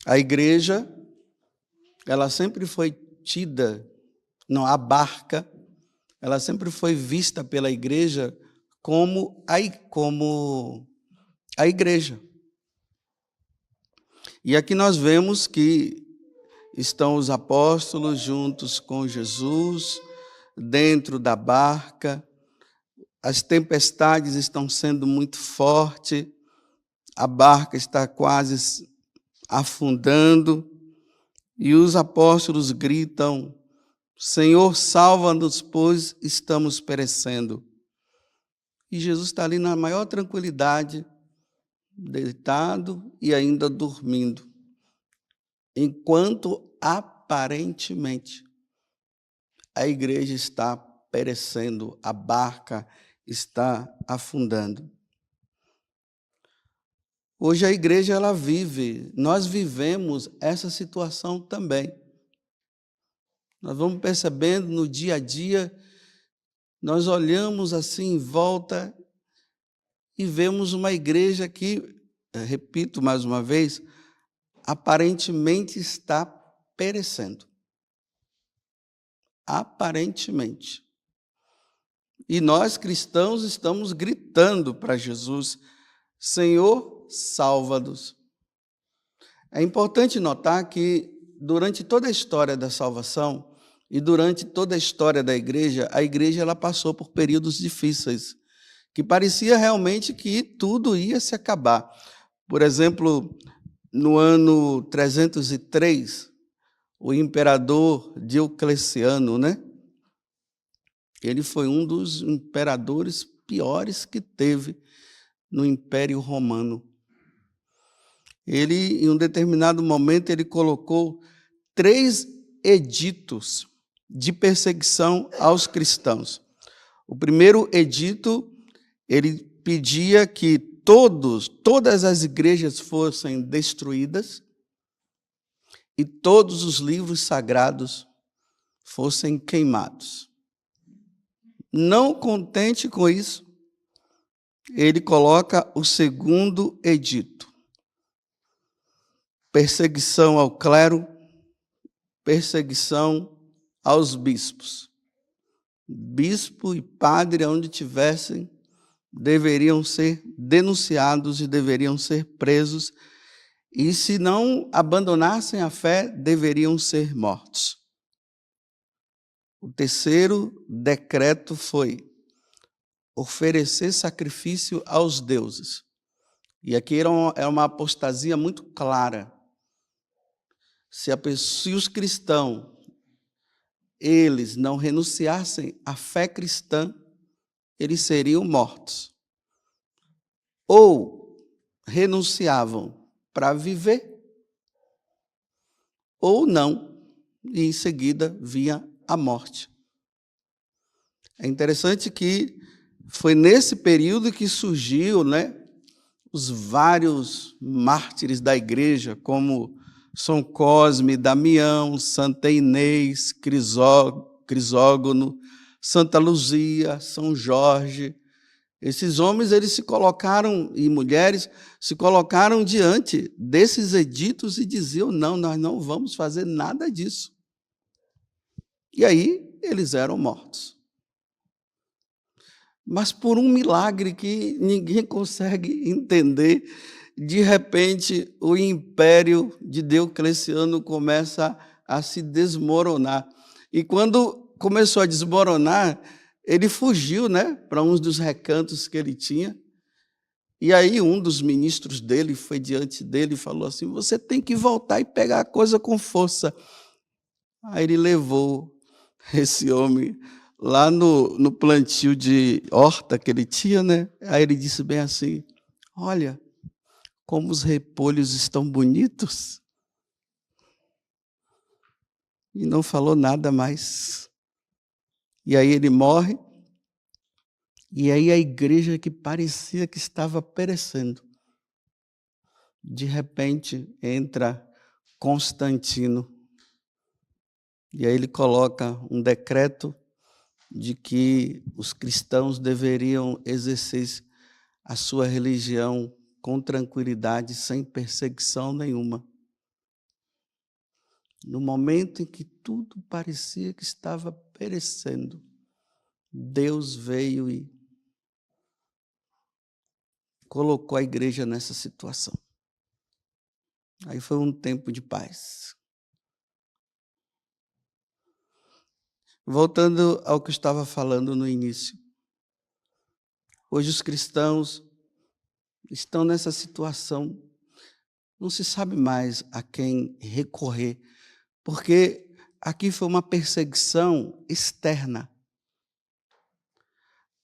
A igreja, ela sempre foi tida, não, a barca, ela sempre foi vista pela igreja como a igreja. E aqui nós vemos que estão os apóstolos juntos com Jesus, dentro da barca, as tempestades estão sendo muito fortes, a barca está quase afundando, e os apóstolos gritam: Senhor, salva-nos, pois estamos perecendo. E Jesus está ali na maior tranquilidade, deitado e ainda dormindo, enquanto aparentemente a igreja está perecendo, a barca está afundando. Hoje a igreja nós vivemos essa situação também. Nós vamos percebendo no dia a dia, nós olhamos assim em volta e vemos uma igreja que, repito mais uma vez, aparentemente está perecendo. Aparentemente. E nós cristãos estamos gritando para Jesus: Senhor, salva-nos. É importante notar que durante toda a história da salvação e durante toda a história da igreja, a igreja ela passou por períodos difíceis, que parecia realmente que tudo ia se acabar. Por exemplo, no ano 303, o imperador Diocleciano, ele foi um dos imperadores piores que teve no Império Romano. Ele, em um determinado momento, ele colocou 3 editos de perseguição aos cristãos. O primeiro edito, ele pedia que todas as igrejas fossem destruídas e todos os livros sagrados fossem queimados. Não contente com isso, ele coloca o segundo edito: perseguição ao clero, perseguição aos bispos. Bispo e padre, onde tivessem, deveriam ser denunciados e deveriam ser presos, e se não abandonassem a fé, deveriam ser mortos. O terceiro decreto foi oferecer sacrifício aos deuses. E aqui era uma apostasia muito clara. Se os cristãos, eles não renunciassem à fé cristã, eles seriam mortos. Ou renunciavam para viver, ou não, e em seguida vinha a morte. É interessante que foi nesse período que surgiu, os vários mártires da igreja, como São Cosme, Damião, Santa Inês, Crisógono, Santa Luzia, São Jorge. Esses homens, eles se colocaram, e mulheres, se colocaram diante desses editos e diziam: não, nós não vamos fazer nada disso. E aí, eles eram mortos. Mas por um milagre que ninguém consegue entender, de repente o império de Diocleciano começa a se desmoronar. E quando começou a desmoronar, ele fugiu, para um dos recantos que ele tinha. E aí um dos ministros dele foi diante dele e falou assim: você tem que voltar e pegar a coisa com força. Aí ele levou esse homem lá no plantio de horta que ele tinha, Aí ele disse bem assim: olha, como os repolhos estão bonitos. E não falou nada mais. E aí ele morre, e aí a igreja que parecia que estava perecendo, de repente entra Constantino, e aí ele coloca um decreto de que os cristãos deveriam exercer a sua religião com tranquilidade, sem perseguição nenhuma. no momento em que tudo parecia que estava perecendo, Deus veio e colocou a igreja nessa situação. Aí foi um tempo de paz. Voltando ao que eu estava falando no início. Hoje os cristãos estão nessa situação, não se sabe mais a quem recorrer, porque aqui foi uma perseguição externa.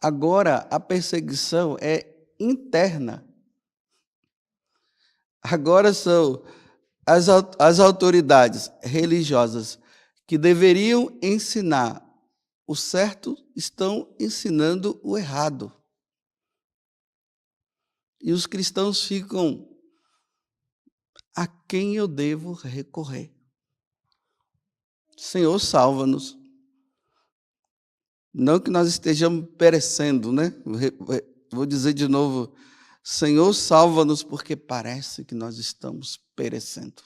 Agora a perseguição é interna. Agora são as autoridades religiosas que deveriam ensinar o certo, estão ensinando o errado. E os cristãos ficam: a quem eu devo recorrer? Senhor, salva-nos. Não que nós estejamos perecendo, né? Vou dizer de novo: Senhor, salva-nos, porque parece que nós estamos perecendo.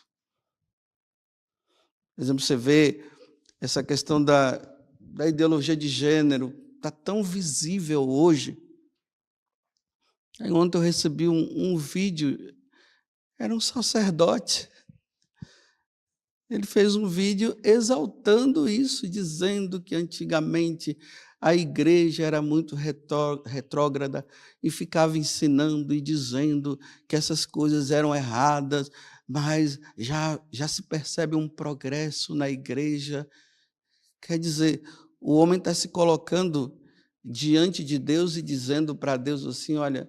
Por exemplo, você vê essa questão da ideologia de gênero, está tão visível hoje. Aí ontem eu recebi um vídeo, era um sacerdote. Ele fez um vídeo exaltando isso, dizendo que antigamente a igreja era muito retrógrada e ficava ensinando e dizendo que essas coisas eram erradas, mas já se percebe um progresso na igreja. Quer dizer, o homem está se colocando diante de Deus e dizendo para Deus assim: olha,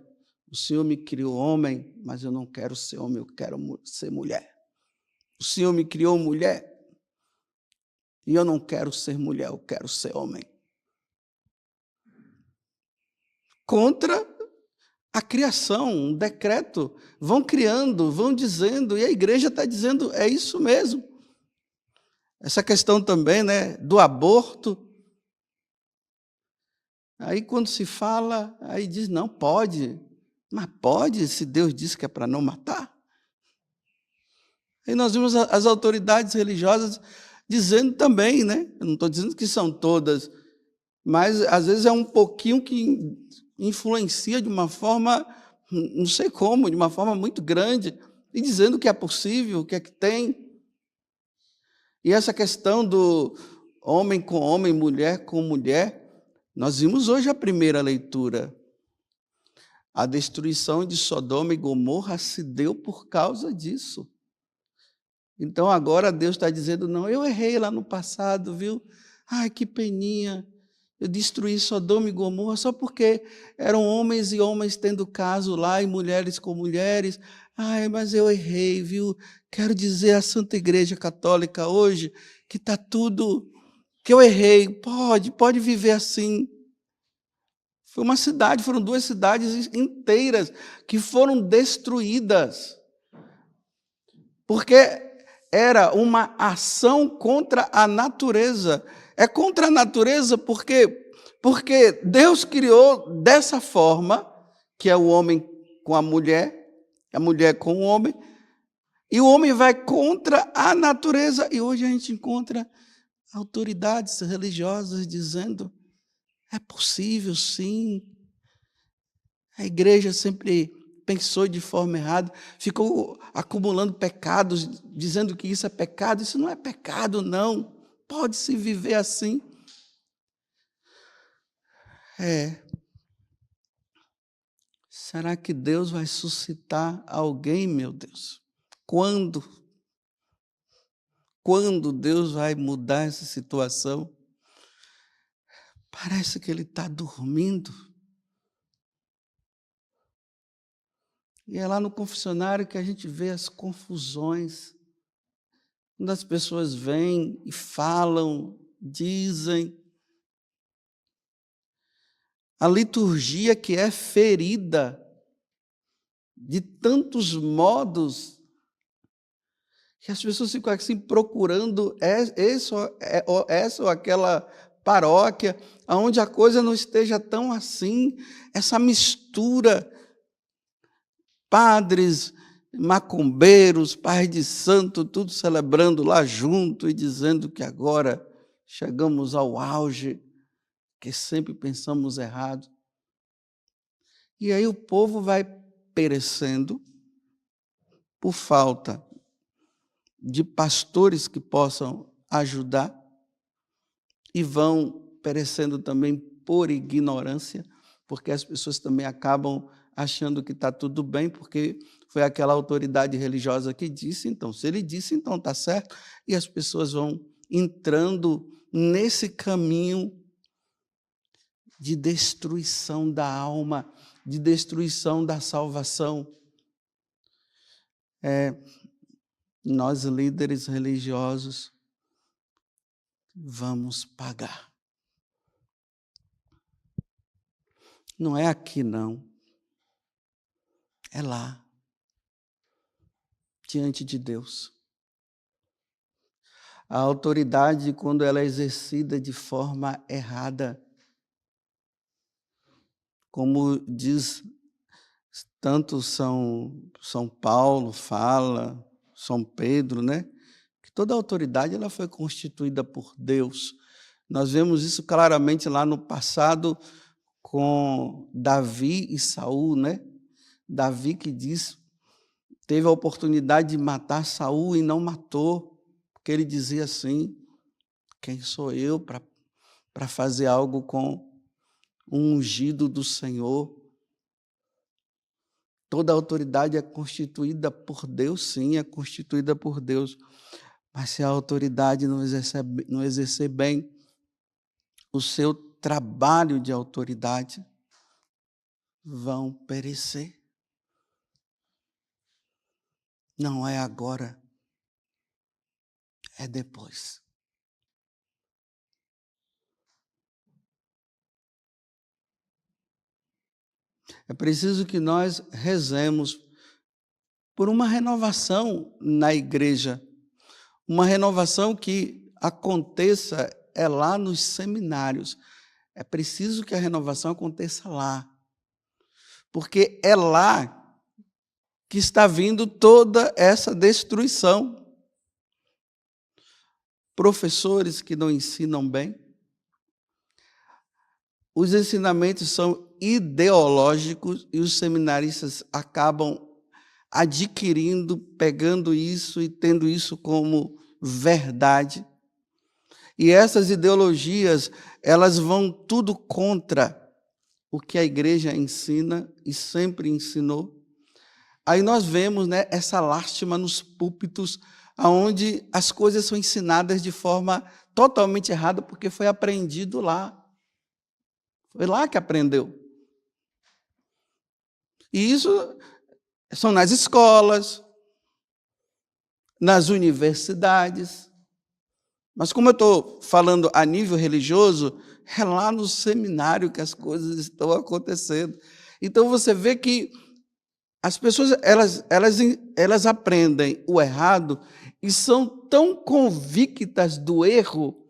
o Senhor me criou homem, mas eu não quero ser homem, eu quero ser mulher. O Senhor me criou mulher e eu não quero ser mulher, eu quero ser homem. Contra a criação, um decreto. Vão criando, vão dizendo, e a igreja está dizendo: é isso mesmo. Essa questão também, né, do aborto. Aí quando se fala, aí diz: não, pode. Mas pode, se Deus disse que é para não matar. E nós vimos as autoridades religiosas dizendo também, né? Eu não estou dizendo que são todas, mas às vezes é um pouquinho que influencia de uma forma, não sei como, de uma forma muito grande, e dizendo que é possível, o que é que tem. E essa questão do homem com homem, mulher com mulher, nós vimos hoje a primeira leitura. A destruição de Sodoma e Gomorra se deu por causa disso. Então agora Deus está dizendo: não, eu errei lá no passado, viu? Ai, que peninha. Eu destruí Sodoma e Gomorra só porque eram homens e homens tendo caso lá e mulheres com mulheres. Ai, mas eu errei, viu? Quero dizer à Santa Igreja Católica hoje que está tudo, que eu errei. Pode viver assim. Foi uma cidade, foram 2 cidades inteiras que foram destruídas. Porque era uma ação contra a natureza. É contra a natureza porque Deus criou dessa forma, que é o homem com a mulher com o homem, e o homem vai contra a natureza. E hoje a gente encontra autoridades religiosas dizendo: é possível sim. A igreja sempre pensou de forma errada, ficou acumulando pecados, dizendo que isso é pecado. Isso não é pecado, não. Pode-se viver assim. Será que Deus vai suscitar alguém, meu Deus? Quando? Quando Deus vai mudar essa situação? Parece que Ele está dormindo. E é lá no confessionário que a gente vê as confusões. Quando as pessoas vêm e falam, dizem. A liturgia que é ferida de tantos modos, que as pessoas ficam assim procurando essa ou aquela paróquia, onde a coisa não esteja tão assim, essa mistura, padres, macumbeiros, pais de santo, tudo celebrando lá junto e dizendo que agora chegamos ao auge, que sempre pensamos errado. E aí o povo vai perecendo por falta de pastores que possam ajudar e vão perecendo também por ignorância, porque as pessoas também acabam achando que está tudo bem, porque foi aquela autoridade religiosa que disse, então, se ele disse, então está certo, e as pessoas vão entrando nesse caminho de destruição da alma, de destruição da salvação. Nós, líderes religiosos, vamos pagar. Não é aqui, não. É lá, diante de Deus. A autoridade, quando ela é exercida de forma errada, como diz tanto São Paulo fala, São Pedro, né? Que toda autoridade ela foi constituída por Deus. Nós vemos isso claramente lá no passado com Davi e Saul, né? Davi que teve a oportunidade de matar Saul e não matou, porque ele dizia assim: quem sou eu para fazer algo com um ungido do Senhor? Toda autoridade é constituída por Deus, sim, é constituída por Deus. Mas se a autoridade não exercer bem o seu trabalho de autoridade, vão perecer. Não é agora, é depois. É preciso que nós rezemos por uma renovação na igreja, uma renovação que aconteça lá nos seminários. É preciso que a renovação aconteça lá, porque é lá que está vindo toda essa destruição. Professores que não ensinam bem, os ensinamentos são ideológicos e os seminaristas acabam adquirindo, pegando isso e tendo isso como verdade. E essas ideologias, elas vão tudo contra o que a igreja ensina e sempre ensinou. Aí nós vemos, né, essa lástima nos púlpitos, onde as coisas são ensinadas de forma totalmente errada, porque foi aprendido lá. Foi lá que aprendeu. E isso são nas escolas, nas universidades. Mas como eu estou falando a nível religioso, é lá no seminário que as coisas estão acontecendo. Então você vê que as pessoas elas aprendem o errado e são tão convictas do erro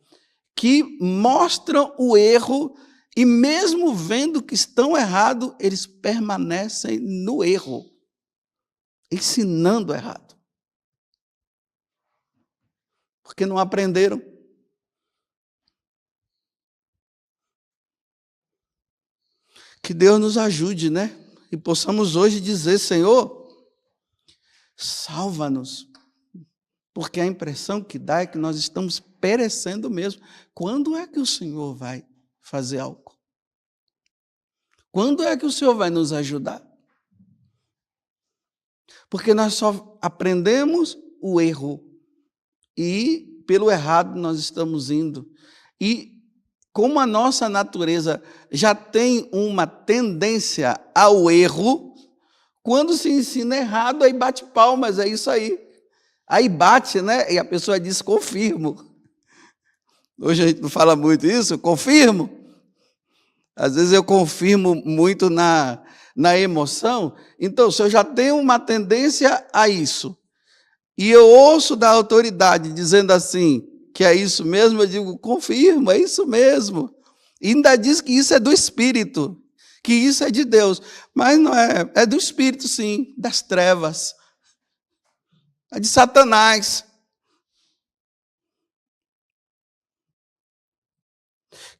que mostram o erro e mesmo vendo que estão errados, eles permanecem no erro, ensinando errado. Porque não aprenderam. Que Deus nos ajude, né? E possamos hoje dizer: Senhor, salva-nos. Porque a impressão que dá é que nós estamos perecendo mesmo. Quando é que o Senhor vai fazer algo? Quando é que o Senhor vai nos ajudar? Porque nós só aprendemos o erro. E pelo errado nós estamos indo. E como a nossa natureza já tem uma tendência ao erro, quando se ensina errado, aí bate palmas, é isso aí. Aí bate, né? E a pessoa diz: confirmo. Hoje a gente não fala muito isso, confirmo. Às vezes eu confirmo muito na emoção. Então, se eu já tenho uma tendência a isso, e eu ouço da autoridade dizendo assim, que é isso mesmo, eu digo: confirmo, é isso mesmo. E ainda diz que isso é do Espírito, que isso é de Deus. Mas não é, é do Espírito sim, das trevas. a de Satanás.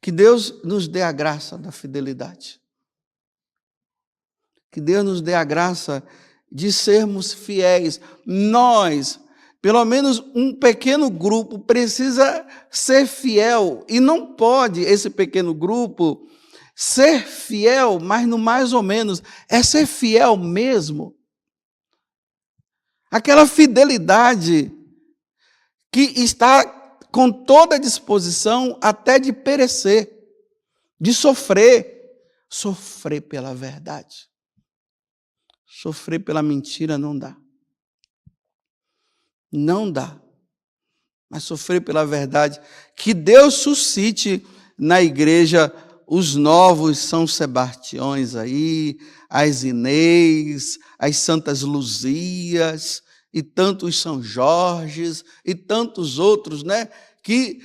Que Deus nos dê a graça da fidelidade. Que Deus nos dê a graça de sermos fiéis. Nós, pelo menos um pequeno grupo, precisa ser fiel. E não pode esse pequeno grupo ser fiel, mas no mais ou menos. É ser fiel mesmo. Aquela fidelidade que está com toda a disposição até de perecer, de sofrer pela verdade. Sofrer pela mentira não dá. Não dá. Mas sofrer pela verdade. Que Deus suscite na igreja os novos São Sebastiões aí, as Inês, as Santas Luzias, e tantos São Jorges, e tantos outros, né? Que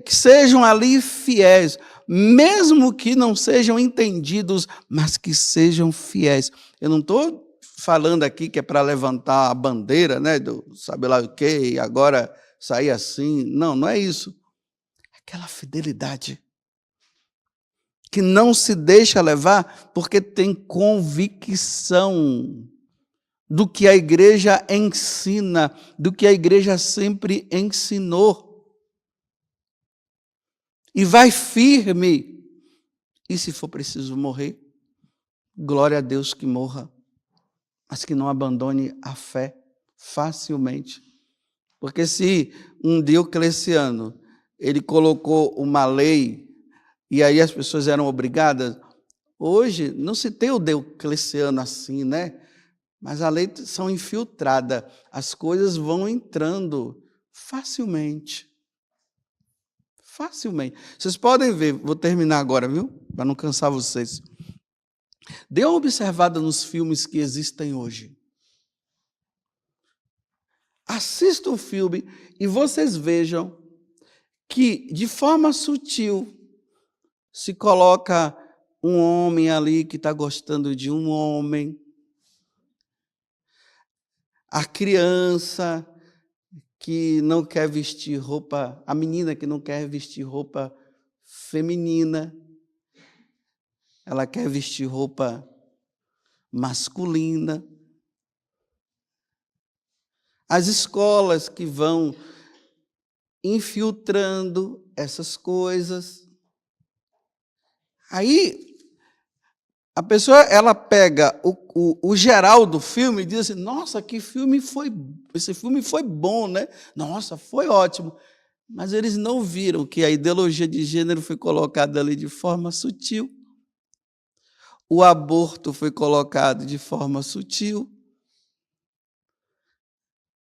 sejam ali fiéis, mesmo que não sejam entendidos, mas que sejam fiéis. Eu não estou falando aqui que é para levantar a bandeira, né, do sabe lá o quê, e agora sair assim. Não, não é isso. É aquela fidelidade que não se deixa levar porque tem convicção do que a igreja ensina, do que a igreja sempre ensinou. E vai firme. E se for preciso morrer, glória a Deus que morra, mas que não abandone a fé facilmente. Porque se um Diocleciano, ele colocou uma lei, e aí as pessoas eram obrigadas, hoje não se tem o Diocleciano assim, né? Mas a lei são infiltrada, as coisas vão entrando facilmente. Facilmente. Vocês podem ver, vou terminar agora, viu? Para não cansar vocês. Dê uma observada nos filmes que existem hoje. Assista o filme e vocês vejam que, de forma sutil, se coloca um homem ali que está gostando de um homem, a criança que não quer vestir roupa, a menina que não quer vestir roupa feminina, ela quer vestir roupa masculina. As escolas que vão infiltrando essas coisas. Aí, a pessoa, ela pega o geral do filme e diz assim, nossa, esse filme foi bom, né? Nossa, foi ótimo. Mas eles não viram que a ideologia de gênero foi colocada ali de forma sutil. O aborto foi colocado de forma sutil.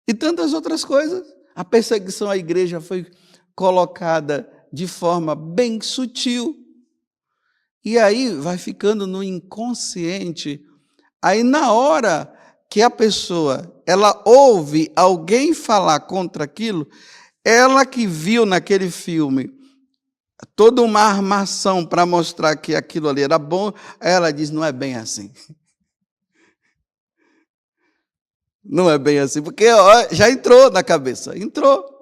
E tantas outras coisas. A perseguição à igreja foi colocada de forma bem sutil. E aí vai ficando no inconsciente. Aí na hora que a pessoa, ela ouve alguém falar contra aquilo, ela que viu naquele filme toda uma armação para mostrar que aquilo ali era bom, ela diz, não é bem assim. Não é bem assim, porque ó, já entrou na cabeça, entrou.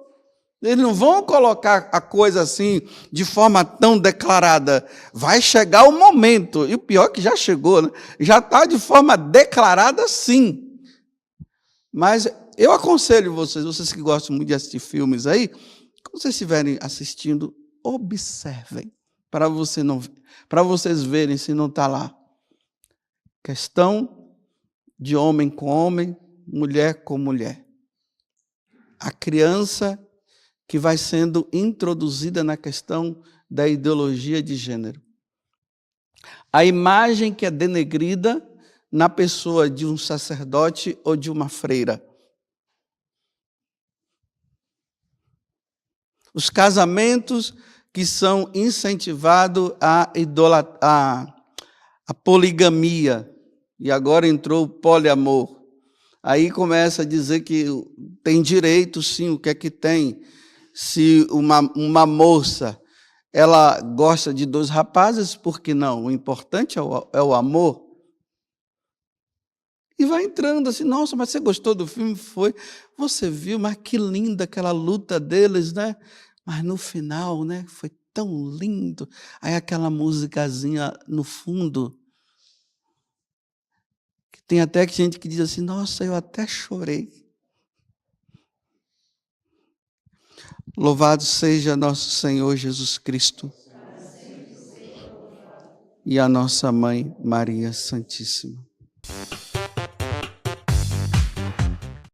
Eles não vão colocar a coisa assim, de forma tão declarada. Vai chegar o momento, e o pior é que já chegou, né? Já está de forma declarada, sim. Mas eu aconselho vocês que gostam muito de assistir filmes aí, quando vocês estiverem assistindo, observem, para vocês verem se não está lá. Questão de homem com homem, mulher com mulher. A criança que vai sendo introduzida na questão da ideologia de gênero. A imagem que é denegrida na pessoa de um sacerdote ou de uma freira. Os casamentos que são incentivados à poligamia. E agora entrou o poliamor. Aí começa a dizer que tem direito, sim, o que é que tem? Se uma moça, ela gosta de 2 rapazes, por que não? O importante é o amor. E vai entrando assim, nossa, mas você gostou do filme? Foi. Você viu, mas que linda aquela luta deles, né? Mas no final, né? Foi tão lindo. Aí aquela musicazinha no fundo. Tem até gente que diz assim, nossa, eu até chorei. Louvado seja nosso Senhor Jesus Cristo e a nossa Mãe Maria Santíssima.